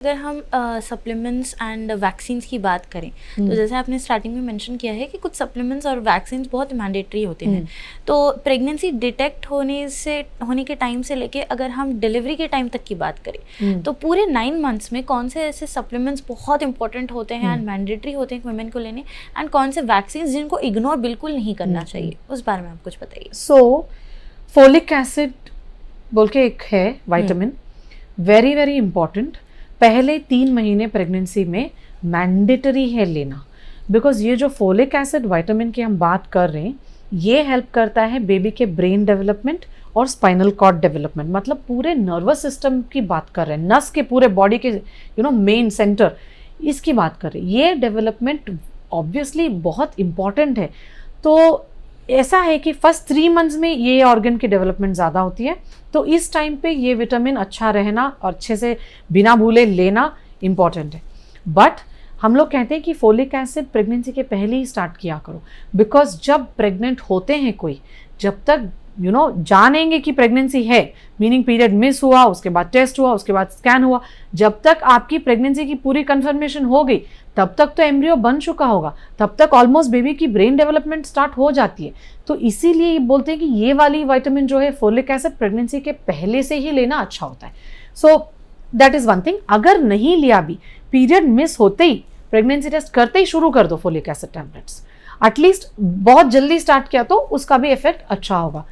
अगर हम supplements and vaccines की बात करें तो जैसे आपने स्टार्टिंग में मेंशन किया है कि कुछ सप्लीमेंट्स और वैक्सीन्स बहुत मैंडेटरी होते हैं। तो प्रेगनेंसी डिटेक्ट होने के टाइम से लेके अगर हम डिलीवरी के टाइम तक की बात करें तो पूरे 9 मंथ्स में कौन से ऐसे सप्लीमेंट्स बहुत इंपॉर्टेंट होते हैं एंड मैंडेटरी होते हैं वुमेन को लेने, एंड कौन से वैक्सीन्स जिनको इग्नोर बिल्कुल नहीं करना चाहिए, उस बारे में आप कुछ बताइए। सो फोलिक एसिड बोल के एक है विटामिन, वेरी वेरी इंपॉर्टेंट। पहले 3 महीने प्रेगनेंसी में मैंडेटरी है लेना, बिकॉज ये जो फोलिक एसिड विटामिन की हम बात कर रहे हैं ये हेल्प करता है बेबी के ब्रेन डेवलपमेंट और स्पाइनल कॉर्ड डेवलपमेंट, मतलब पूरे नर्वस सिस्टम की बात कर रहे हैं, नस के पूरे बॉडी के मेन सेंटर, इसकी बात कर रहे हैं। ये डेवलपमेंट ऑब्वियसली बहुत इंपॉर्टेंट है। तो ऐसा है कि फर्स्ट 3 मंथ्स में ये ऑर्गन की डेवलपमेंट ज़्यादा होती है, तो इस टाइम पे ये विटामिन अच्छा रहना और अच्छे से बिना भूले लेना इम्पॉर्टेंट है। बट हम लोग कहते हैं कि फोलिक एसिड प्रेगनेंसी के पहले ही स्टार्ट किया करो, बिकॉज जब प्रेग्नेंट होते हैं कोई, जब तक जानेंगे कि प्रेगनेंसी है, मीनिंग पीरियड मिस हुआ, उसके बाद टेस्ट हुआ, उसके बाद स्कैन हुआ, जब तक आपकी प्रेगनेंसी की पूरी कंफर्मेशन हो गई तब तक तो एम्ब्रियो बन चुका होगा, तब तक ऑलमोस्ट बेबी की ब्रेन डेवलपमेंट स्टार्ट हो जाती है। तो इसीलिए ये बोलते हैं कि ये वाली विटामिन जो है फोलिक एसिड प्रेगनेंसी के पहले से ही लेना अच्छा होता है। So that is one thing. अगर नहीं लिया भी, पीरियड मिस होते ही प्रेगनेंसी टेस्ट करते ही शुरू कर दो फोलिक एसिड टैबलेट्स, एटलीस्ट बहुत जल्दी स्टार्ट किया तो उसका भी इफेक्ट अच्छा होगा।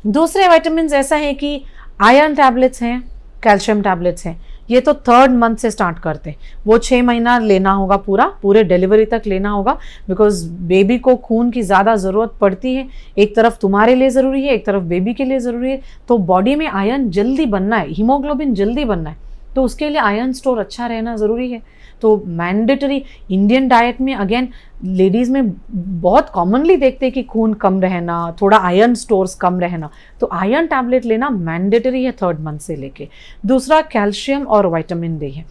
दूसरे विटामिन ऐसा है कि आयरन टैबलेट्स हैं, कैल्शियम टैबलेट्स हैं, ये तो 3rd मंथ से स्टार्ट करते हैं। वो 6 महीना लेना होगा, पूरे डिलीवरी तक लेना होगा, बिकॉज बेबी को खून की ज़्यादा ज़रूरत पड़ती है। एक तरफ तुम्हारे लिए ज़रूरी है, एक तरफ बेबी के लिए ज़रूरी है। तो बॉडी में आयरन जल्दी बनना है, हीमोग्लोबिन जल्दी बनना है, तो उसके लिए आयरन स्टोर अच्छा रहना ज़रूरी है। तो मैंडेटरी इंडियन डाइट में अगेन लेडीज़ में बहुत कॉमनली देखते हैं कि खून कम रहना, थोड़ा आयरन स्टोर्स कम रहना, तो आयरन टैबलेट लेना मैंडेटरी है 3rd मंथ से लेके। दूसरा कैल्शियम और विटामिन डी है।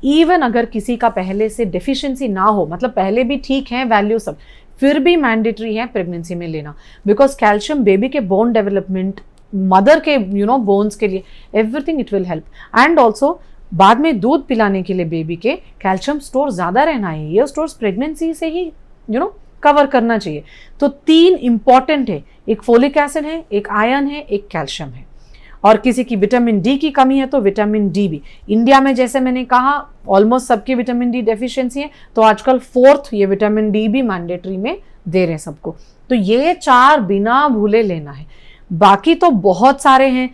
इवन अगर किसी का पहले से डेफिशिएंसी ना हो, मतलब पहले भी ठीक है वैल्यू सब, फिर भी मैंडेटरी है प्रेगनेंसी में लेना, बिकॉज कैल्शियम बेबी के बोन डेवलपमेंट, मदर के बोन्स के लिए, everything it will help. And also बाद में दूध पिलाने के लिए बेबी के कैल्शियम स्टोर ज़्यादा रहना है, ये स्टोर्स प्रेगनेंसी से ही कवर करना चाहिए। तो 3 इंपॉर्टेंट है, एक फोलिक एसिड है, एक आयरन है, एक कैल्शियम है। और किसी की विटामिन डी की कमी है तो विटामिन डी भी। इंडिया में जैसे मैंने कहा ऑलमोस्ट सबकी विटामिन डी डेफिशिएंसी है, तो आजकल 4th ये विटामिन डी भी मैंडेटरी में दे रहे हैं सबको। तो ये 4 बिना भूले लेना है। बाकी तो बहुत सारे हैं